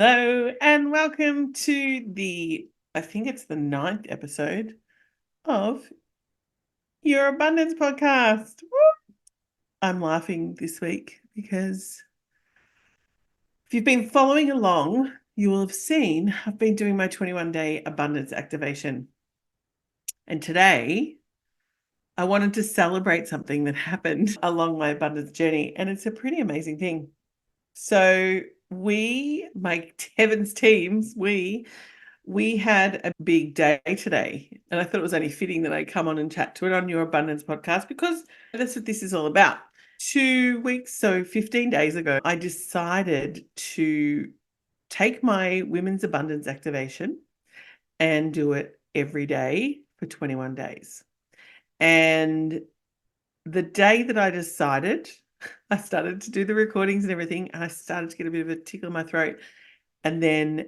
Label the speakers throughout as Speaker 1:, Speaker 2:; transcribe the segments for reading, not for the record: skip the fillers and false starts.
Speaker 1: Hello and welcome to I think it's the 9th episode of Your Abundance Podcast. Woo! I'm laughing this week because if you've been following along, you will have seen I've been doing my 21-day abundance activation. And today I wanted to celebrate something that happened along my abundance journey, and it's a pretty amazing thing. So my Heaven's teams, we had a big day today, and I thought it was only fitting that I come on and chat to it on Your Abundance Podcast because that's what this is all about. 2 weeks, so 15 days ago, I decided to take my women's abundance activation and do it every day for 21 days. And the day that I decided, I started to do the recordings and everything, and I started to get a bit of a tickle in my throat. And then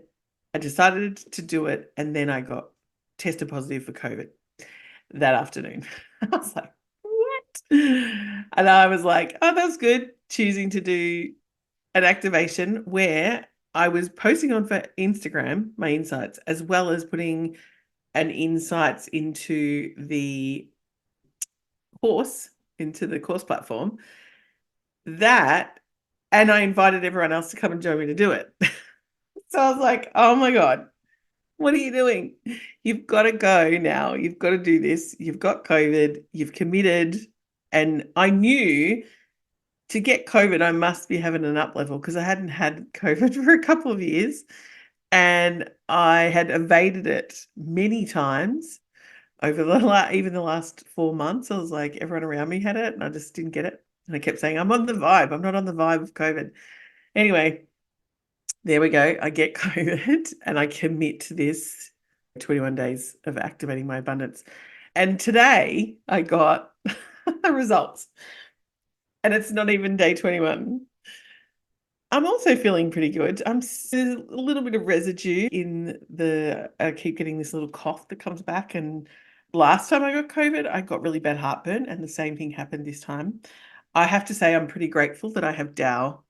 Speaker 1: I decided to do it, and then I got tested positive for COVID that afternoon. I was like, what? And I was like, oh, that's good. Choosing to do an activation where I was posting on for Instagram, my insights, as well as putting an insights into the course platform. That, and I invited everyone else to come and join me to do it. So I was like, oh my God, what are you doing? You've got to go now. You've got to do this. You've got COVID. You've committed. And I knew to get COVID, I must be having an up level because I hadn't had COVID for a couple of years. And I had evaded it many times over even the last 4 months. I was like, everyone around me had it and I just didn't get it. And I kept saying, I'm on the vibe. I'm not on the vibe of COVID. Anyway, there we go. I get COVID and I commit to this 21 days of activating my abundance. And today I got the results. And it's not even day 21. I'm also feeling pretty good. There's a little bit of residue I keep getting this little cough that comes back. And last time I got COVID, I got really bad heartburn, and the same thing happened this time. I have to say I'm pretty grateful that I have TAO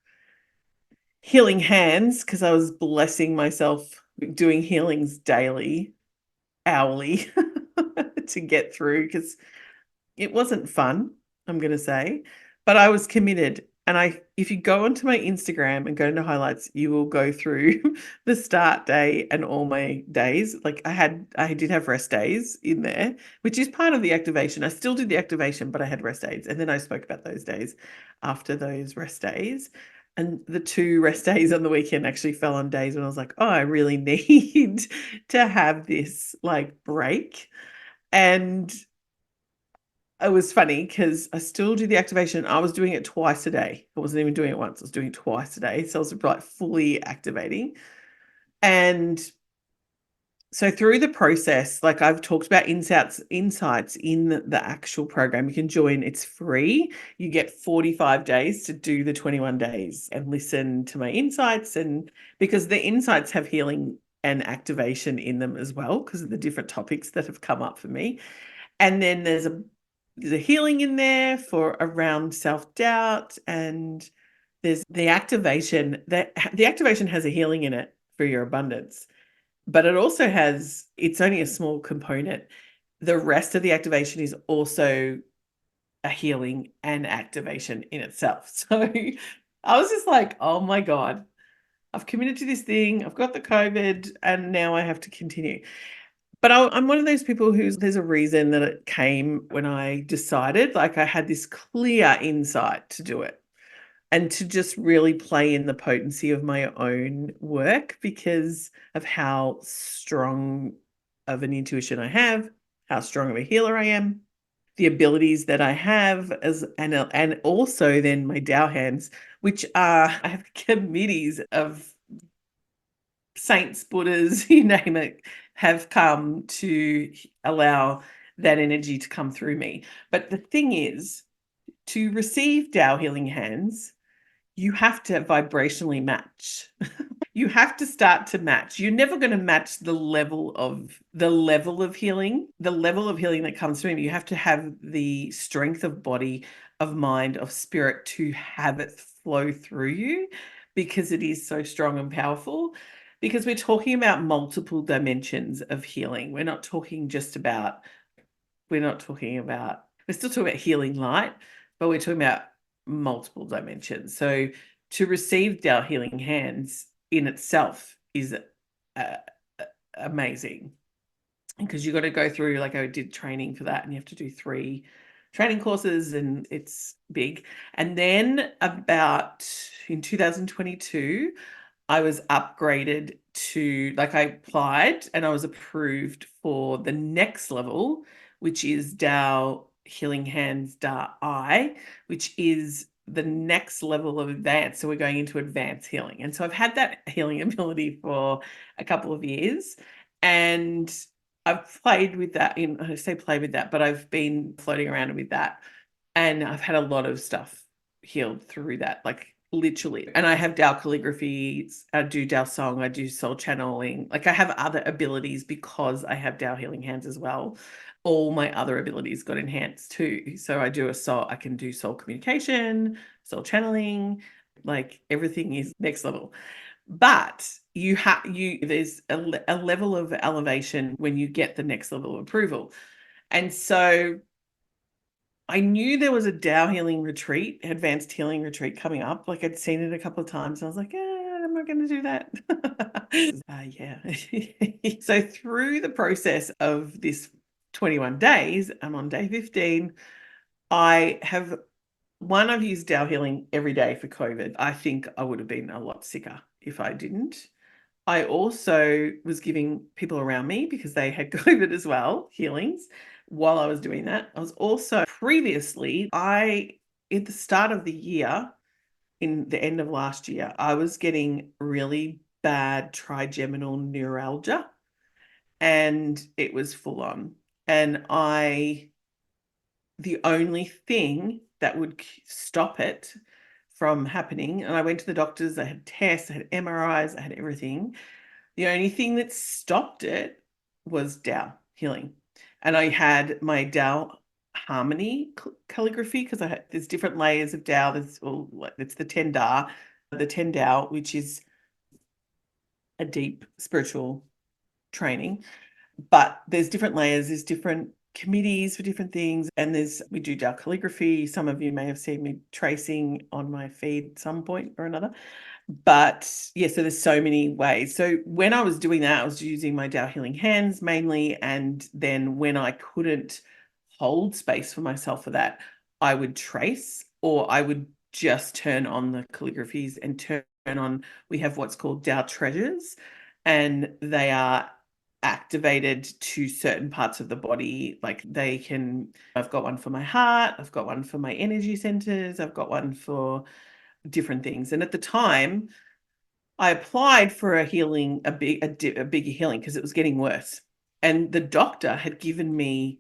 Speaker 1: Healing Hands because I was blessing myself doing healings daily, hourly to get through because it wasn't fun, I'm going to say, but I was committed. And if you go onto my Instagram and go into highlights, you will go through the start day and all my days. Like I did have rest days in there, which is part of the activation. I still did the activation, but I had rest days. And then I spoke about those days after those rest days. And the 2 rest days on the weekend actually fell on days when I was like, oh, I really need to have this like break. And it was funny because I still do the activation. I was doing it twice a day. I wasn't even doing it once. I was doing it twice a day. So I was like fully activating. And so through the process, like I've talked about insights in the actual program, you can join. It's free. You get 45 days to do the 21 days and listen to my insights. And because the insights have healing and activation in them as well, because of the different topics that have come up for me. And then there's a healing in there for around self-doubt, and there's the activation. The activation has a healing in it for your abundance, but it's only a small component. The rest of the activation is also a healing and activation in itself. So I was just like, oh my God, I've committed to this thing. I've got the COVID and now I have to continue. But I'm one of those people there's a reason that it came when I decided, like I had this clear insight to do it and to just really play in the potency of my own work because of how strong of an intuition I have, how strong of a healer I am, the abilities that I have and also then my TAO hands, which I have committees of saints, Buddhas, you name it, have come to allow that energy to come through me. But the thing is, to receive TAO Healing Hands, you have to vibrationally match. You have to start to match. You're never going to match the level of healing, that comes through me. You have to have the strength of body, of mind, of spirit to have it flow through you. because it is so strong and powerful. Because we're talking about multiple dimensions of healing. We're not talking just about, we're not talking about, we're still talking about healing light, but we're talking about multiple dimensions. So to receive TAO Healing Hands in itself is amazing, because you got to go through, like I did training for that, and you have to do 3 training courses, and it's big. And then about in 2022, I was upgraded to, like, I applied and I was approved for the next level, which is TAO Healing Hands I, which is the next level of advance. So we're going into advanced healing. And so I've had that healing ability for a couple of years, and I've played with that. I say play with that, but I've been floating around with that, and I've had a lot of stuff healed through that, like literally. And I have TAO calligraphy, I do TAO song, I do soul channeling. Like I have other abilities because I have TAO Healing Hands as well. All my other abilities got enhanced too. So I can do soul communication, soul channeling, like everything is next level. But there's a level of elevation when you get the next level of approval. And so I knew there was a TAO healing retreat, advanced healing retreat coming up. Like I'd seen it a couple of times. I was like, I'm not going to do that. Yeah. So through the process of this 21 days, I'm on day 15. I've used TAO healing every day for COVID. I think I would have been a lot sicker if I didn't. I also was giving people around me, because they had COVID as well, healings while I was doing that. I was also previously, at the start of the year, in the end of last year, I was getting really bad trigeminal neuralgia, and it was full on. And the only thing that would stop it from happening, and I went to the doctors, I had tests, I had MRIs, I had everything. The only thing that stopped it was TAO healing. And I had my TAO harmony calligraphy, because there's different layers of TAO. It's the 10 Da, the 10 TAO, which is a deep spiritual training. But there's different layers, there's different committees for different things. And we do TAO calligraphy. Some of you may have seen me tracing on my feed at some point or another. But yeah, so there's so many ways. So when I was doing that, I was using my TAO Healing Hands mainly. And then when I couldn't hold space for myself for that, I would trace, or I would just turn on the calligraphies and turn on, we have what's called TAO treasures, and they are activated to certain parts of the body. I've got one for my heart, I've got one for my energy centers, I've got one for different things. And at the time, I applied for a bigger healing, because it was getting worse. And the doctor had given me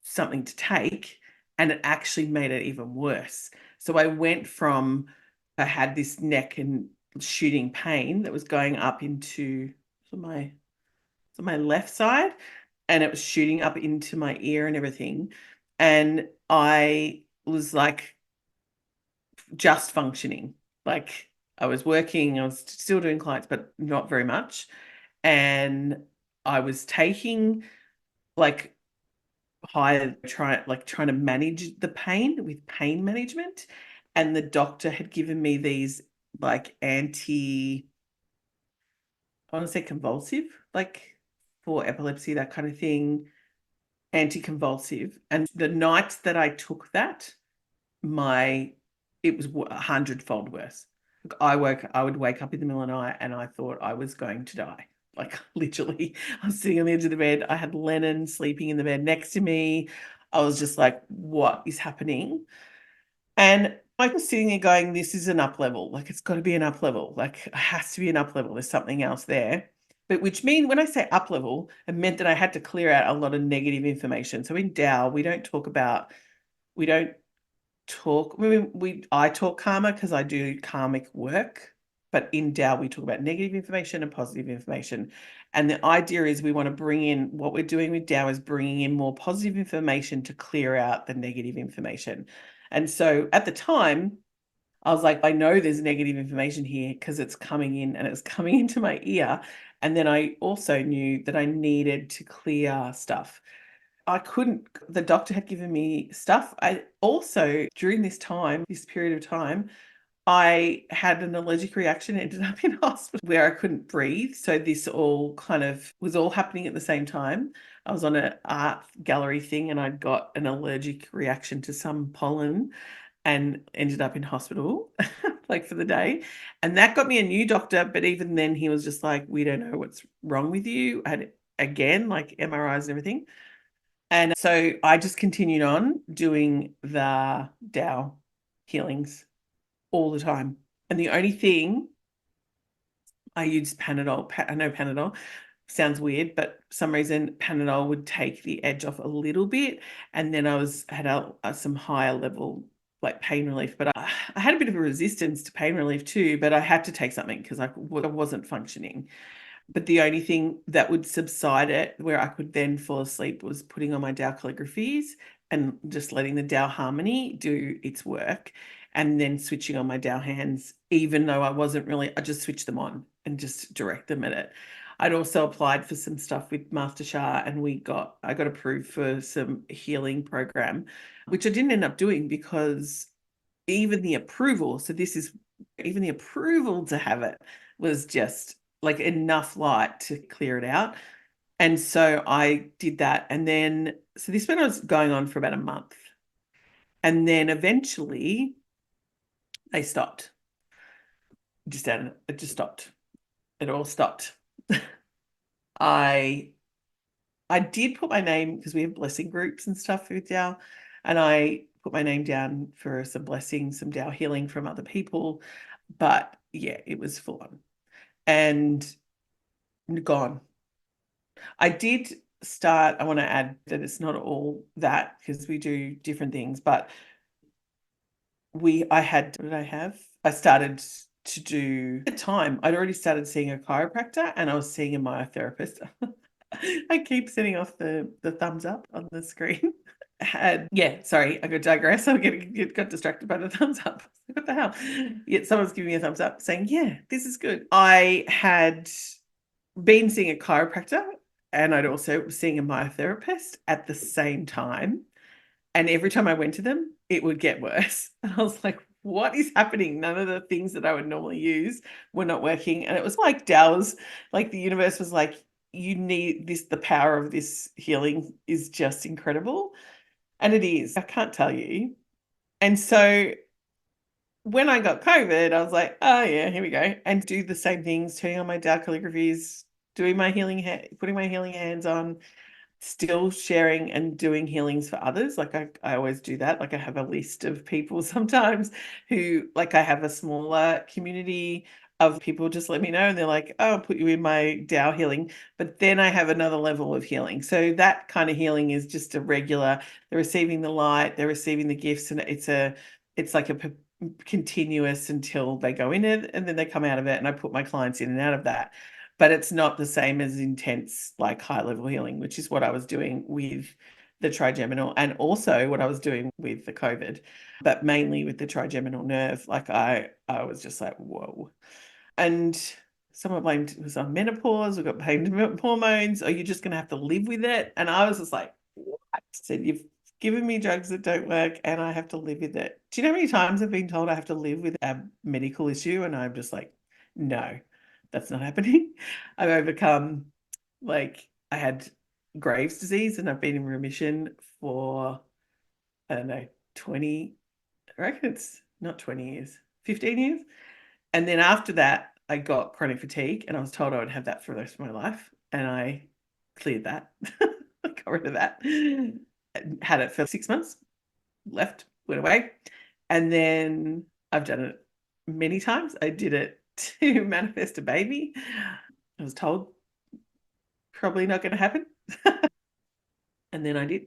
Speaker 1: something to take, and it actually made it even worse. So I went from, I had this neck and shooting pain that was going up into my left side, and it was shooting up into my ear and everything. And I was like just functioning. Like I was working, I was still doing clients, but not very much. And I was taking like trying to manage the pain with pain management. And the doctor had given me these like I want to say convulsive, like for epilepsy, that kind of thing, anti-convulsive. And the night that I took that, it was 100-fold worse. I would wake up in the middle of the night and I thought I was going to die. Like literally, I was sitting on the edge of the bed. I had Lennon sleeping in the bed next to me. I was just like, what is happening? And I was sitting there going, this is an up level. Like it's got to be an up level. Like it has to be an up level. There's something else there. But which means when I say up level, it meant that I had to clear out a lot of negative information. So in TAO, we don't talk, I talk karma because I do karmic work, but in TAO we talk about negative information and positive information. And the idea is we want to bring in, what we're doing with TAO is bringing in more positive information to clear out the negative information. And so at the time, I was like, I know there's negative information here because it's coming in and it's coming into my ear. And then I also knew that I needed to clear stuff. I couldn't, the doctor had given me stuff. I also, during this time, this period of time, I had an allergic reaction, ended up in hospital where I couldn't breathe. So this all kind of was all happening at the same time. I was on an art gallery thing and I'd got an allergic reaction to some pollen and ended up in hospital like for the day. And that got me a new doctor. But even then, he was just like, we don't know what's wrong with you. I had, again, like MRIs and everything. And so I just continued on doing the TAO healings all the time. And the only thing I used Panadol. I know Panadol sounds weird, but for some reason Panadol would take the edge off a little bit. And then had some higher level like pain relief, but I had a bit of a resistance to pain relief too. But I had to take something because I wasn't functioning. But the only thing that would subside it, where I could then fall asleep, was putting on my TAO calligraphies and just letting the TAO harmony do its work, and then switching on my TAO hands, even though I just switched them on and just direct them at it. I'd also applied for some stuff with Master Shah, and I got approved for some healing program, which I didn't end up doing because even the approval, so this is even the approval to have it was just like enough light to clear it out. And so I did that. And then, so this one was going on for about a month. And then eventually they stopped. It just stopped. It all stopped. I I did put my name because we have blessing groups and stuff with TAO, and I put my name down for some blessings, some TAO healing from other people. But yeah, it was full on and gone. I did start, I want to add that it's not all that because we do different things, but what did I have? I started to do at the time, I'd already started seeing a chiropractor and I was seeing a myotherapist. I keep setting off the thumbs up on the screen. Yeah, sorry, I could digress. Got distracted by the thumbs up. What the hell? Yeah, someone's giving me a thumbs up saying, yeah, this is good. I had been seeing a chiropractor and I'd also seeing a myotherapist at the same time. And every time I went to them, it would get worse. And I was like, what is happening? None of the things that I would normally use were not working. And it was like DAOs, like the universe was like, you need this, the power of this healing is just incredible. And it is, I can't tell you. And so when I got COVID, I was like, oh yeah, here we go. And do the same things, turning on my TAO calligraphies, doing my putting my healing hands on, still sharing and doing healings for others. Like I always do that. Like I have a list of people sometimes who, like I have a smaller community of people just let me know and they're like, oh, I'll put you in my TAO healing. But then I have another level of healing. So that kind of healing is just a regular, they're receiving the light, they're receiving the gifts, and it's like a continuous until they go in it and then they come out of it. And I put my clients in and out of that, but it's not the same as intense, like high level healing, which is what I was doing with the trigeminal and also what I was doing with the COVID, but mainly with the trigeminal nerve. Like I was just like, whoa. And someone blamed it was on menopause, we got blamed hormones, are you just going to have to live with it? And I was just like, what? I said, you've given me drugs that don't work and I have to live with it. Do you know how many times I've been told I have to live with a medical issue? And I'm just like, no, that's not happening. I've overcome, like, I had Graves' disease and I've been in remission for, I don't know, 20, I reckon it's not 20 years, 15 years. And then after that, I got chronic fatigue and I was told I would have that for the rest of my life. And I cleared that, got rid of that, had it for 6 months, left, went away. And then I've done it many times. I did it to manifest a baby. I was told probably not going to happen. And then I did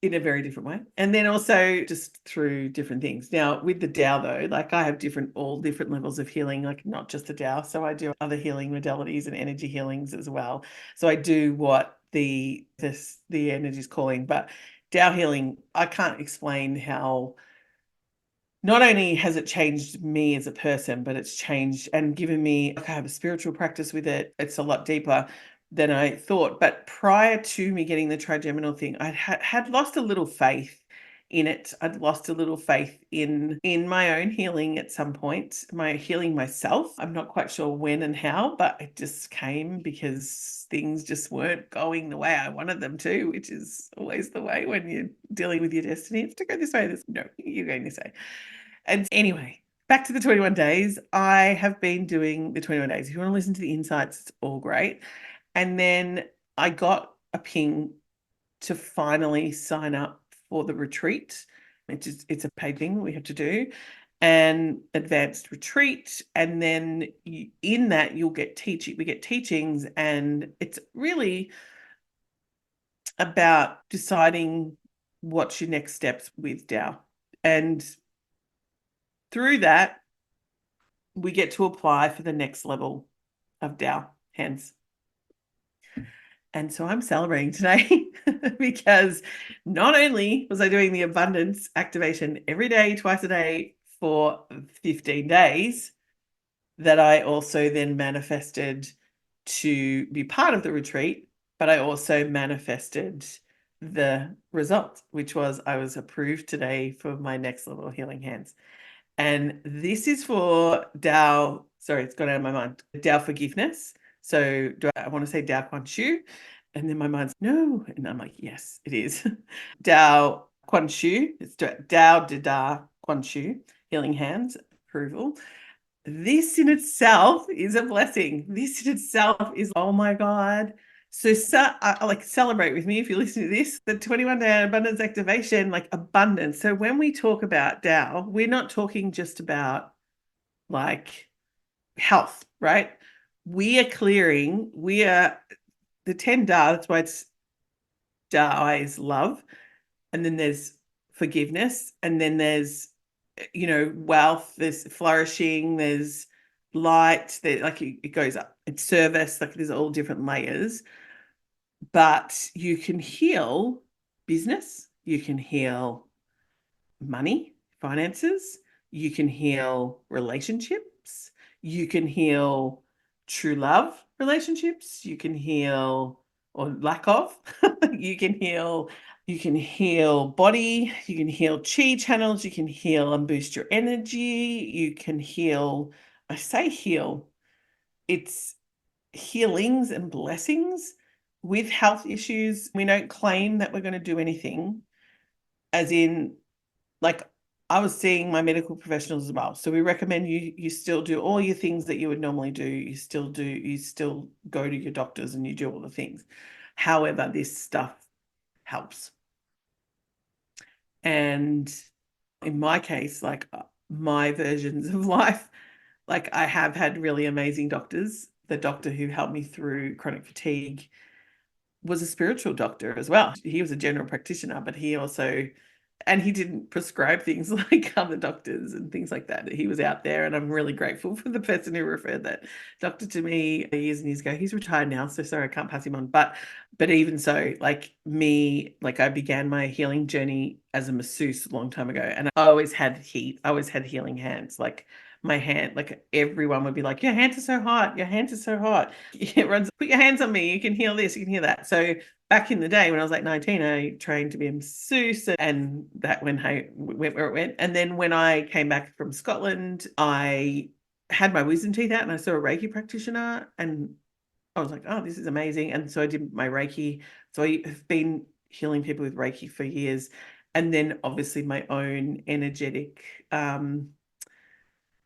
Speaker 1: in a very different way. And then also just through different things. Now with the TAO though, like I have all different levels of healing, like not just the TAO. So I do other healing modalities and energy healings as well. So I do what the energy is calling, but TAO healing, I can't explain how not only has it changed me as a person, but it's changed and given me, like, I have a spiritual practice with it. It's a lot deeper than I thought. But prior to me getting the trigeminal thing, I had lost a little faith in it. I'd lost a little faith in my own healing at some point, my healing myself. I'm not quite sure when and how, but it just came because things just weren't going the way I wanted them to, which is always the way when you're dealing with your destiny. It's to go this way. This no, you're going this way. And anyway, back to the 21 days. I have been doing the 21 days. If you want to listen to the insights, it's all great. And then I got a ping to finally sign up for the retreat. It's a paid thing we have to do, and advanced retreat. And then in that you'll get teaching. We get teachings, and it's really about deciding what's your next steps with TAO. And through that, we get to apply for the next level of TAO Hands. And so I'm celebrating today because not only was I doing the abundance activation every day, twice a day for 15 days, that I also then manifested to be part of the retreat, but I also manifested the result, which was I was approved today for my next level of Healing Hands. And this is for TAO, sorry, it's gone out of my mind, TAO forgiveness. So I want to say TAO Kuan Shu? And then my mind's, no. And I'm like, yes, it is. TAO Kuan Shu, it's TAO Da Kuan Shu, Healing Hands, approval. This in itself is a blessing. This in itself is, oh my God. So like, celebrate with me if you listen to this, the 21-day abundance activation, like abundance. So when we talk about TAO, we're not talking just about like health, right? We are clearing, we are the 10 TAO, that's why it's TAO is love. And then there's forgiveness. And then there's, wealth, there's flourishing, there's light, there, like it goes up. It's service, like there's all different layers. But you can heal business, you can heal money, finances, you can heal relationships, you can heal true love relationships, you can heal or lack of, you can heal body, you can heal chi channels, you can heal and boost your energy, you can heal, I say heal, it's healings and blessings with health issues. We don't claim that we're going to do anything, as in, like, I was seeing my medical professionals as well. So we recommend you still do all your things that you would normally do. You still go to your doctors and you do all the things. However, this stuff helps. And in my case, like my versions of life, like I have had really amazing doctors. The doctor who helped me through chronic fatigue was a spiritual doctor as well. He was a general practitioner, but he also, and he didn't prescribe things like other doctors and things like that. He was out there, and I'm really grateful for the person who referred that doctor to me years and years ago. He's retired now, so sorry I can't pass him on. But even so, like me, like I began my healing journey as a masseuse a long time ago, and I always had healing hands. Like my hand, like everyone would be like, your hands are so hot, your hands are so hot. Everyone's, put your hands on me, you can heal this, you can heal that. So back in the day when I was like 19, I trained to be a masseuse, and that went where it went. And then when I came back from Scotland, I had my wisdom teeth out and I saw a Reiki practitioner, and I was like, oh, this is amazing. And so I did my Reiki. So I have been healing people with Reiki for years. And then obviously my own energetic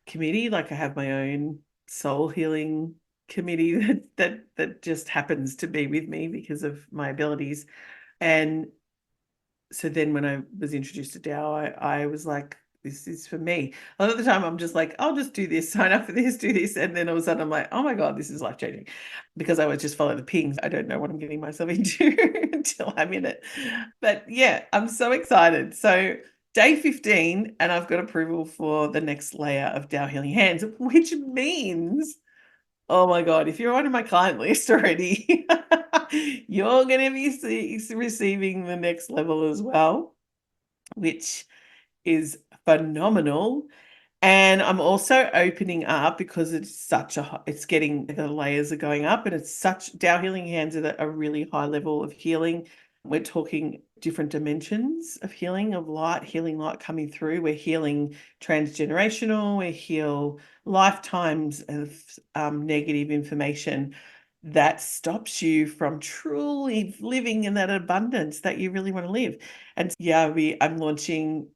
Speaker 1: committee, like I have my own soul healing committee that just happens to be with me because of my abilities. And so then when I was introduced to TAO, I was like, this is for me. A lot of the time I'm just like, I'll just do this, sign up for this, do this. And then all of a sudden I'm like, oh my God, this is life-changing, because I would just follow the pings. I don't know what I'm getting myself into until I'm in it. But yeah, I'm so excited. So day 15, and I've got approval for the next layer of TAO Healing Hands, which means, oh my God, if you're on my client list already, you're going to be receiving the next level as well, which is phenomenal. And I'm also opening up because it's getting, the layers are going up, and it's such, TAO Healing Hands at a really high level of healing. We're talking different dimensions of healing, of light, healing light coming through. We're healing transgenerational, we heal lifetimes of negative information that stops you from truly living in that abundance that you really want to live. And yeah, I'm launching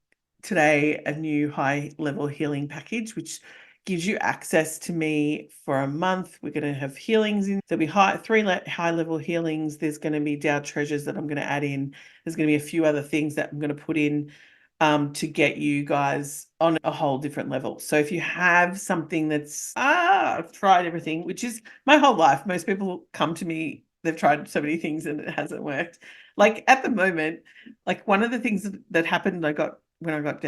Speaker 1: today a new high level healing package, which gives you access to me for a month. We're going to have healings in. There'll be three high level healings. There's going to be TAO treasures that I'm going to add in. There's going to be a few other things that I'm going to put in to get you guys on a whole different level. So if you have something that's, I've tried everything, which is my whole life. Most people come to me, they've tried so many things and it hasn't worked. Like at the moment, like one of the things that happened, when I got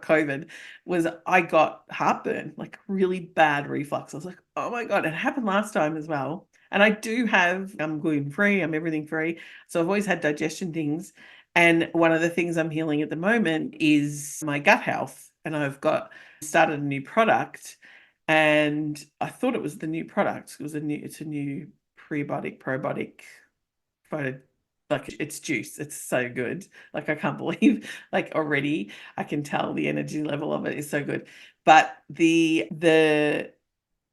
Speaker 1: COVID, was I got heartburn, like really bad reflux. I was like, oh my God, it happened last time as well. And I'm gluten free, I'm everything free. So I've always had digestion things. And one of the things I'm healing at the moment is my gut health. And started a new product, and I thought it was the new product. It's a new prebiotic, probiotic, like it's juice. It's so good. Like I can't believe, like already I can tell the energy level of it is so good. But the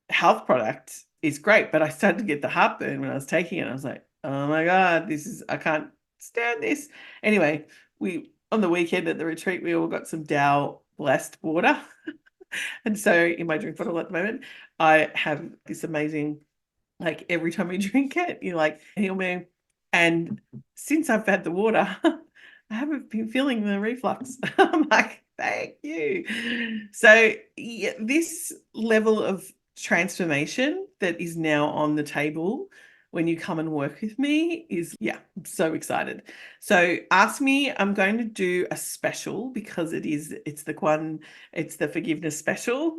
Speaker 1: health product is great, but I started to get the heartburn when I was taking it. I was like, oh my God, I can't stand this. Anyway, on the weekend at the retreat, we all got some TAO blessed water. And so in my drink bottle at the moment, I have this amazing, like every time you drink it, you're like, heal me. And since I've had the water, I haven't been feeling the reflux. I'm like, thank you. So yeah, this level of transformation that is now on the table when you come and work with me yeah, I'm so excited. So ask me, I'm going to do a special because it's the forgiveness special.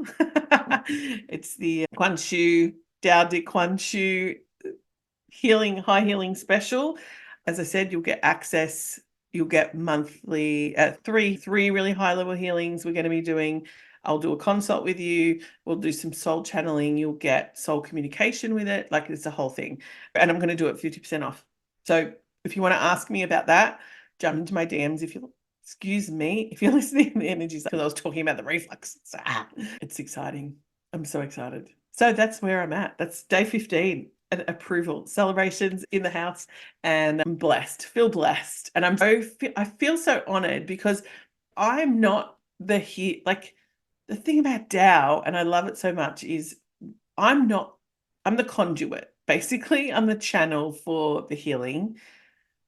Speaker 1: It's the Kuan Shu, TAO Kuan Shu high healing special. As I said, you'll get access. You'll get monthly three really high level healings we're going to be doing. I'll do a consult with you. We'll do some soul channeling. You'll get soul communication with it. Like it's a whole thing. And I'm going to do it 50% off. So if you want to ask me about that, jump into my DMs. Excuse me, if you're listening to the energies, because I was talking about the reflux. It's exciting. I'm so excited. So that's where I'm at. That's day 15. An approval, celebrations in the house, and I'm feel blessed. And I feel so honored because I'm not like the thing about TAO, and I love it so much, is I'm the conduit. Basically, I'm the channel for the healing.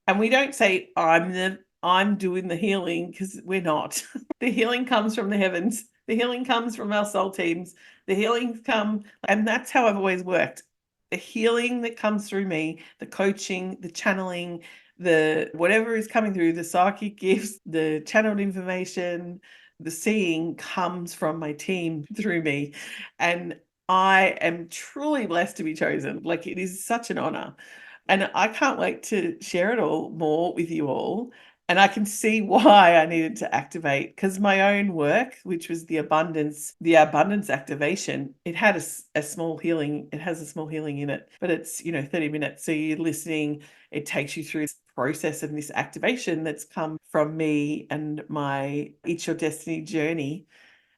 Speaker 1: And we don't say I'm doing the healing, because we're not. The healing comes from the heavens. The healing comes from our soul teams. The healings come, and that's how I've always worked. The healing that comes through me, the coaching, the channeling, the whatever is coming through, the psychic gifts, the channeled information, the seeing comes from my team through me. And I am truly blessed to be chosen. Like it is such an honor. And I can't wait to share it all more with you all. And I can see why I needed to activate, because my own work, which was the abundance activation, it had a small healing. It has a small healing in it, but it's, 30 minutes. So you're listening, it takes you through this process of this activation that's come from me and my It's Your Destiny journey.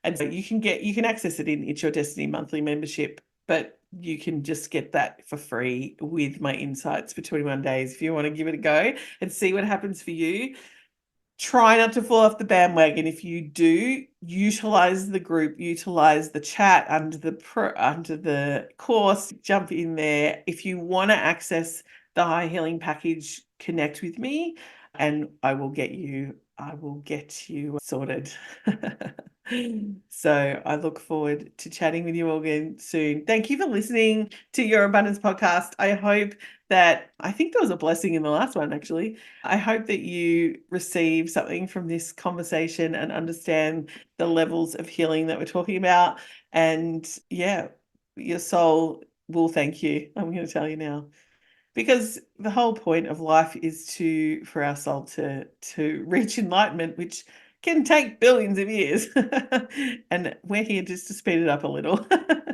Speaker 1: And so you can access it in It's Your Destiny monthly membership, but you can just get that for free with my insights for 21 days if you want to give it a go and see what happens for you. Try not to fall off the bandwagon. If you do, utilize the group, utilize the chat under the course, jump in there. If you want to access the high healing package, connect with me and I will get you sorted. So I look forward to chatting with you all again soon. Thank you for listening to Your Abundance podcast. I think there was a blessing in the last one, actually. I hope that you receive something from this conversation and understand the levels of healing that we're talking about. And yeah, your soul will thank you. I'm going to tell you now. Because the whole point of life is for our soul to reach enlightenment, which can take billions of years. And we're here just to speed it up a little.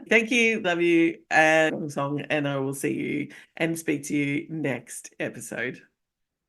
Speaker 1: Thank you, love you, and song, and I will see you and speak to you next episode.